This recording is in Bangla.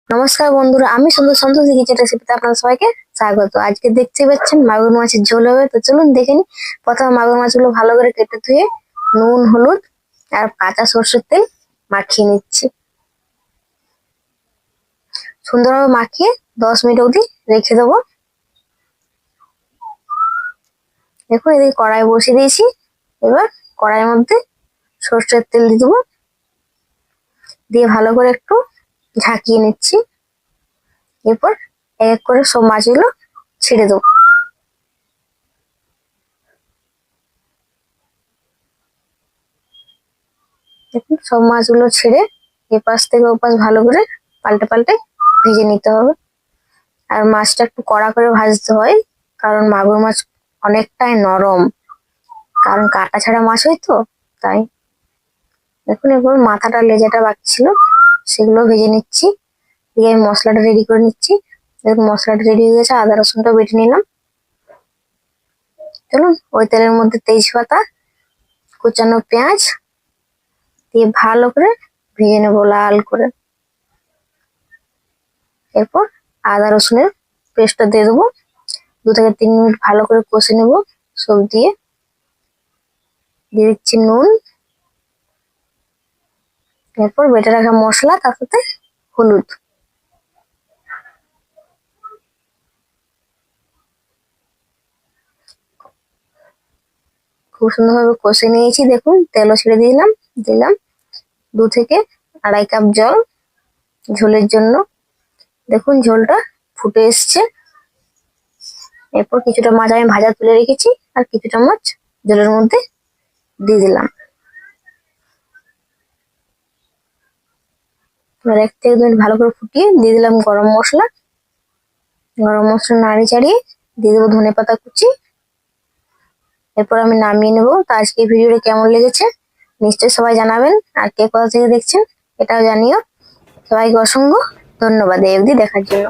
নমস্কার বন্ধুরা, আমি সুন্দর সন্তোষী কিচেন রেসিপিতে আপনাদের সবাইকে স্বাগত। আজকে দেখতে পাচ্ছেন মাগুর মাছের ঝোল হবে। তো চলুন দেখে নিই। প্রথমে মাগুর মাছগুলো ভালো করে কেটে ধুয়ে নুন, হলুদ আর কাঁচা সরষের তেল মাখিয়ে নিচ্ছি। সুন্দরভাবে মাখিয়ে 10 মিনিট অবধি রেখে দেবো। দেখুন, এদিকে কড়াই বসিয়ে দিয়েছি। এবার কড়াইয়ের মধ্যে সরষের তেল দিয়ে দেবো, দিয়ে ভালো করে একটু ঝাঁকিয়ে নিচ্ছি। এরপর এক এক করে সব মাছগুলো ছেড়ে দেবো। দেখুন, সব মাছগুলো ছেড়ে এপাশ থেকে ওপাশ ভালো করে পাল্টে পাল্টে ভেজে নিতে হবে। আর মাছটা একটু কড়া করে ভাজতে হয়, কারণ মাগুর মাছ অনেকটাই নরম, কারণ কাটা ছাড়া মাছ হয় তো, তাই। দেখুন, এরপর মাথাটা লেজাটা বাকি ছিল সেগুলো ভেজে নিচ্ছি। দিয়ে আমি মশলাটা রেডি করে নিচ্ছি। দেখুন, মশলাটা রেডি হয়ে গেছে। আদা রসুনটা বেটে নিলাম। চলুন, ওই তেলের মধ্যে তেজপাতা, কুচানো পেঁয়াজ দিয়ে ভালো করে ভেজে নেবো লাল করে। এরপর আদা রসুনের পেস্টটা দিয়ে দেবো। 2 থেকে 3 মিনিট ভালো করে কষে নেবো সব দিয়ে। দিয়ে দিচ্ছি নুন। এরপর বেটে রাখা মশলা, তার সাথে হলুদ। খুব সুন্দরভাবে কষে নিয়েছি। দেখুন, তেলও ছেড়ে দিলাম। 2 থেকে আড়াই কাপ জল ঝোলের জন্য। দেখুন, ঝোলটা ফুটে এসছে। এরপর কিছুটা মাছ আমি ভাজা তুলে রেখেছি, আর কিছুটা মাছ জলের মধ্যে দিয়ে দিলাম। এবার 1 থেকে 2 মিনিট ভালো করে ফুটিয়ে দিয়ে দিলাম গরম মশলা। নাড়িয়ে চাড়িয়ে দিয়ে দেবো ধনেপাতা কুচি। এরপর আমি নামিয়ে নেবো। তো আজকে ভিডিওটা কেমন লেগেছে নিশ্চয়ই সবাই জানাবেন, আর কে কোথা থেকে দেখছেন এটাও জানিও। সবাইকে অসংখ্য ধন্যবাদ এই অবধি দেখার জন্য।